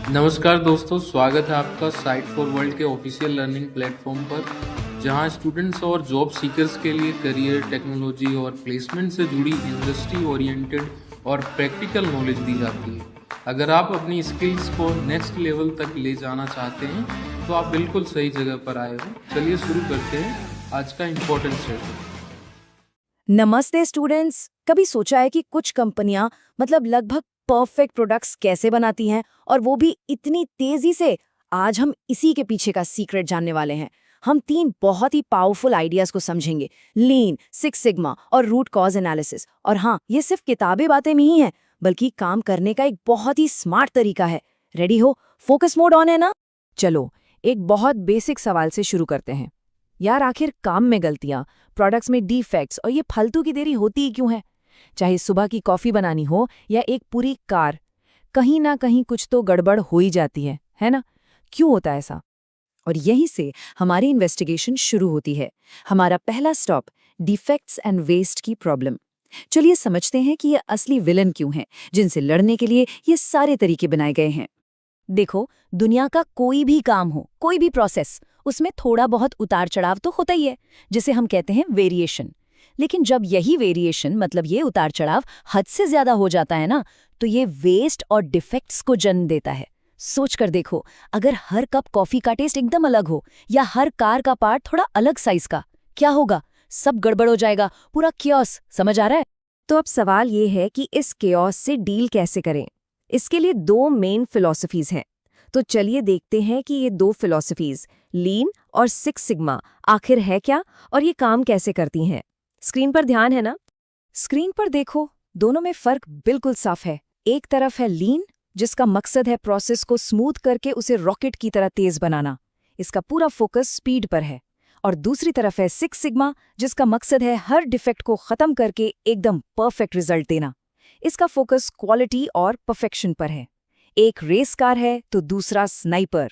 नमस्कार दोस्तों, स्वागत है आपका साइट फॉर वर्ल्ड के ऑफिशियल लर्निंग प्लेटफॉर्म पर, जहां स्टूडेंट्स और जॉब सीकर्स के लिए करियर, टेक्नोलॉजी और प्लेसमेंट से जुड़ी इंडस्ट्री ओरिएंटेड और प्रैक्टिकल नॉलेज दी जाती है। अगर आप अपनी स्किल्स को नेक्स्ट लेवल तक ले जाना चाहते हैं तो आप बिल्कुल सही जगह पर आए हो। चलिए शुरू करते हैं आज का इम्पोर्टेंट सेशन। नमस्ते स्टूडेंट्स। कभी सोचा है कि कुछ कंपनियां लगभग परफेक्ट प्रोडक्ट्स कैसे बनाती हैं, और वो भी इतनी तेजी से? आज हम इसी के पीछे का सीक्रेट जानने वाले हैं। हम 3 बहुत ही पावरफुल आइडियाज को समझेंगे, लीन, सिक्स सिग्मा और रूट कॉज एनालिसिस। और हाँ, ये सिर्फ किताबी बातें नहीं है, बल्कि काम करने का एक बहुत ही स्मार्ट तरीका है। रेडी हो? फोकस मोड ऑन है ना? चलो, एक बहुत बेसिक सवाल से शुरू करते हैं। यार, आखिर काम में गलतियां, प्रोडक्ट्स में डिफेक्ट्स और ये फालतू की देरी होती ही क्यों है? चाहे सुबह की कॉफी बनानी हो या एक पूरी कार, कहीं ना कहीं कुछ तो गड़बड़ हो ही जाती है ना? क्यों होता है ऐसा? और यहीं से हमारी इन्वेस्टिगेशन शुरू होती है। हमारा पहला स्टॉप, डिफेक्ट्स एंड वेस्ट की प्रॉब्लम। चलिए समझते हैं कि ये असली विलन क्यों हैं, जिनसे लड़ने के लिए ये सारे तरीके बनाए गए हैं। देखो, दुनिया का कोई भी काम हो, कोई भी प्रोसेस, उसमें थोड़ा बहुत उतार चढ़ाव तो होता ही है, जिसे हम कहते हैं वेरिएशन। लेकिन जब यही वेरिएशन, ये उतार चढ़ाव हद से ज्यादा हो जाता है ना, तो ये वेस्ट और डिफेक्ट्स को जन्म देता है। सोच कर देखो, अगर हर कप कॉफी का टेस्ट एकदम अलग हो या हर कार का पार्ट थोड़ा अलग साइज का, क्या होगा? सब गड़बड़ हो जाएगा, पूरा कियोस। समझ आ रहा है? तो अब सवाल ये है कि इस कियोस से डील कैसे करें। इसके लिए 2 मेन फिलॉसफीज हैं। तो चलिए देखते हैं कि ये 2 फिलॉसफीज, लीन और सिक्स सिग्मा, आखिर है क्या और ये काम कैसे करती हैं। स्क्रीन पर ध्यान है ना? स्क्रीन पर देखो, दोनों में फर्क बिल्कुल साफ है। एक तरफ है लीन, जिसका मकसद है प्रोसेस को स्मूथ करके उसे रॉकेट की तरह तेज बनाना। इसका पूरा फोकस स्पीड पर है। और दूसरी तरफ है सिक्स सिग्मा, जिसका मकसद है हर डिफेक्ट को खत्म करके एकदम परफेक्ट रिजल्ट देना। इसका फोकस क्वालिटी और परफेक्शन पर है। एक रेस कार है तो दूसरा स्नाइपर।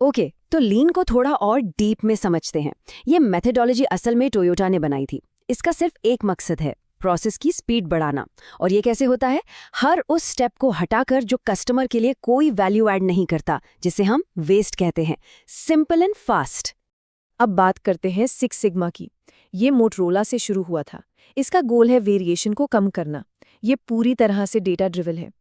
ओके, तो लीन को थोड़ा और डीप में समझते हैं। ये मेथोडोलॉजी असल में टोयोटा ने बनाई थी। इसका सिर्फ एक मकसद है, प्रोसेस की स्पीड बढ़ाना। और ये कैसे होता है? हर उस स्टेप को हटाकर जो कस्टमर के लिए कोई वैल्यू ऐड नहीं करता, जिसे हम वेस्ट कहते हैं। Simple and fast. अब बात करते हैं सिक्स सिग्मा की। ये मोटरोला से शुरू हुआ था। इसका गोल है वेरिएशन को कम करना। ये पूरी तरह से डेटा ड्रिवन है।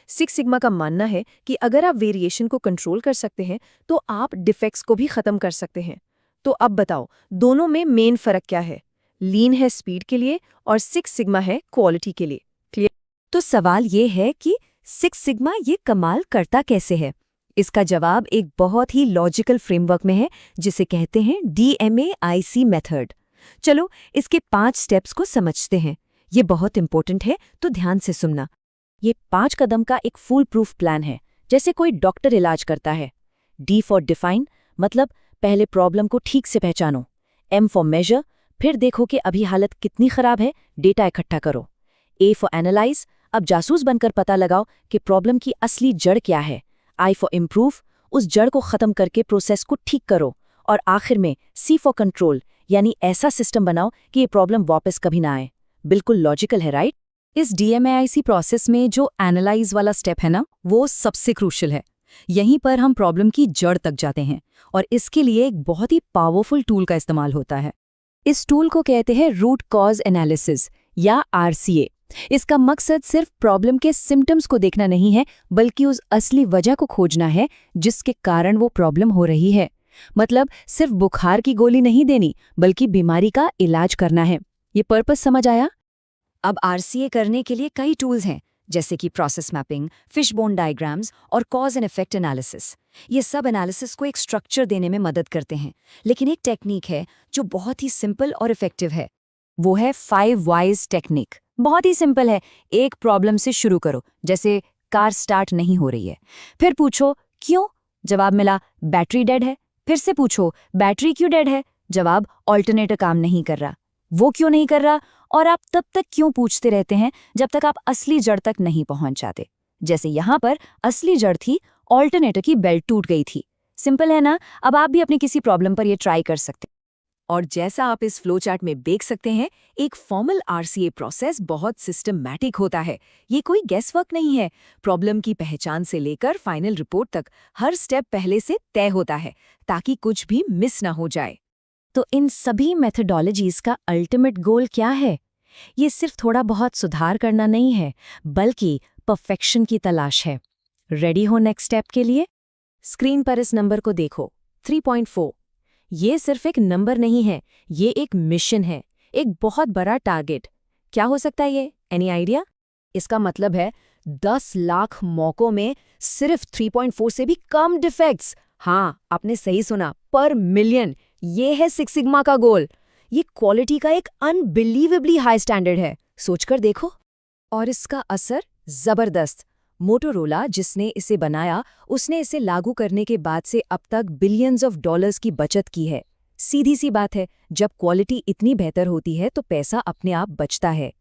सिक्स सिग्मा का मानना है कि अगर आप वेरिएशन को कंट्रोल कर सकते हैं तो आप डिफेक्ट्स को भी खत्म कर सकते हैं। तो अब बताओ, दोनों में मेन फर्क क्या है? लीन है स्पीड के लिए और सिक्स सिग्मा है क्वालिटी के लिए। क्लियर? तो सवाल ये है कि सिक्स सिग्मा ये कमाल करता कैसे है? इसका जवाब एक बहुत ही लॉजिकल फ्रेमवर्क में है, जिसे कहते हैं DMAIC मेथड। चलो, इसके 5 स्टेप्स को समझते हैं। ये बहुत इंपॉर्टेंट है, तो ध्यान से सुनना। ये 5 कदम का एक फुल प्रूफ प्लान है, जैसे कोई डॉक्टर इलाज करता है। D फॉर डिफाइन, पहले प्रॉब्लम को ठीक से पहचानो। M फॉर मेजर, फिर देखो कि अभी हालत कितनी खराब है, डेटा इकट्ठा करो। A फॉर एनालाइज, अब जासूस बनकर पता लगाओ कि प्रॉब्लम की असली जड़ क्या है। I फॉर इम्प्रूव, उस जड़ को खत्म करके प्रोसेस को ठीक करो। और आखिर में C फॉर कंट्रोल, यानी ऐसा सिस्टम बनाओ कि ये प्रॉब्लम वापस कभी ना आए। बिल्कुल लॉजिकल है, राइट? इस DMAIC प्रोसेस में जो एनालाइज वाला स्टेप है ना, वो सबसे क्रूशियल है। यहीं पर हम प्रॉब्लम की जड़ तक जाते हैं, और इसके लिए एक बहुत ही पावरफुल टूल का इस्तेमाल होता है। इस टूल को कहते हैं रूट कॉज एनालिसिस या RCA। इसका मकसद सिर्फ प्रॉब्लम के सिम्टम्स को देखना नहीं है, बल्कि उस असली वजह को खोजना है जिसके कारण वो प्रॉब्लम हो रही है। सिर्फ बुखार की गोली नहीं देनी, बल्कि बीमारी का इलाज करना है। ये पर्पस समझ आया? अब RCA करने के लिए कई टूल्स हैं, जैसे कि प्रोसेस मैपिंग, फिशबोन डायग्राम्स और कॉज एंड इफेक्ट एनालिसिस। ये सब एनालिसिस को एक स्ट्रक्चर देने में मदद करते हैं। लेकिन एक टेक्निक है जो बहुत ही सिंपल और इफेक्टिव है। वो है 5 Whys टेक्निक। बहुत ही सिंपल है। एक प्रॉब्लम से शुरू करो, जैसे कार स्टार्ट नहीं हो रही है। फिर पूछो क्यों? जवाब मिला बैटरी डेड है। फिर से पूछो बैटरी क्यों डेड है? जवाब ऑल्टरनेटर काम नहीं कर रहा। वो क्यों नहीं कर रहा? और आप तब तक क्यों पूछते रहते हैं जब तक आप असली जड़ तक नहीं पहुंच जाते। जैसे यहाँ पर असली जड़ थी, ऑल्टरनेटर की बेल्ट टूट गई थी। सिंपल है ना? अब आप भी अपनी किसी प्रॉब्लम पर ये ट्राई कर सकते हैं। और जैसा आप इस फ्लो चार्ट में देख सकते हैं, एक फॉर्मल आरसीए प्रोसेस बहुत सिस्टमैटिक होता है। ये कोई गेस वर्क नहीं है। प्रॉब्लम की पहचान से लेकर फाइनल रिपोर्ट तक हर स्टेप पहले से तय होता है, ताकि कुछ भी मिस ना हो जाए। तो इन सभी मेथोडोलॉजीज का अल्टीमेट गोल क्या है? ये सिर्फ थोड़ा बहुत सुधार करना नहीं है, बल्कि परफेक्शन की तलाश है। रेडी हो नेक्स्ट स्टेप के लिए? स्क्रीन पर इस नंबर को देखो, 3.4। ये सिर्फ एक नंबर नहीं है, ये एक मिशन है, एक बहुत बड़ा टारगेट। क्या हो सकता है ये? Any idea? इसका मतलब है 10 लाख मौकों में सिर्फ 3.4 से भी कम डिफेक्ट्स। हाँ, आपने सही सुना, पर मिलियन। ये है सिक्स सिग्मा का गोल। ये क्वालिटी का एक अनबिलीवेबली हाई स्टैंडर्ड है, सोचकर देखो। और इसका असर जबरदस्त। मोटोरोला, जिसने इसे बनाया, उसने इसे लागू करने के बाद से अब तक बिलियंस ऑफ डॉलर्स की बचत की है। सीधी सी बात है, जब क्वालिटी इतनी बेहतर होती है तो पैसा अपने आप बचता है।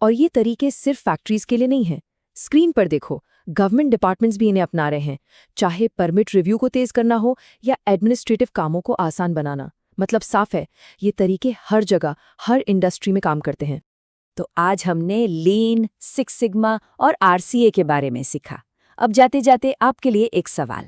और ये तरीके सिर्फ फैक्ट्रीज के लिए नहीं हैं। स्क्रीन पर देखो, गवर्नमेंट डिपार्टमेंट्स भी इन्हें अपना रहे हैं, चाहे परमिट रिव्यू को तेज करना हो या एडमिनिस्ट्रेटिव कामों को आसान बनाना। मतलब साफ है, ये तरीके हर जगह, हर इंडस्ट्री में काम करते हैं। तो आज हमने लीन, सिक्स सिग्मा और आरसीए के बारे में सीखा। अब जाते जाते आपके लिए एक सवाल।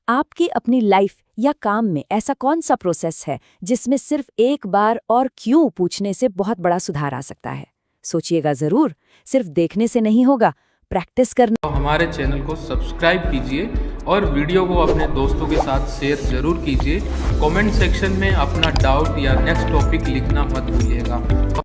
आपकी अपनी लाइफ या काम में ऐसा कौन सा प्रोसेस है जिसमें सिर्फ एक बार और क्यों पूछने से बहुत बड़ा सुधार आ सकता है? सोचिएगा जरूर। सिर्फ देखने से नहीं होगा, प्रैक्टिस करना। हमारे चैनल को सब्सक्राइब कीजिए और वीडियो को अपने दोस्तों के साथ शेयर जरूर कीजिए। कमेंट सेक्शन में अपना डाउट या नेक्स्ट टॉपिक लिखना मत भूलिएगा।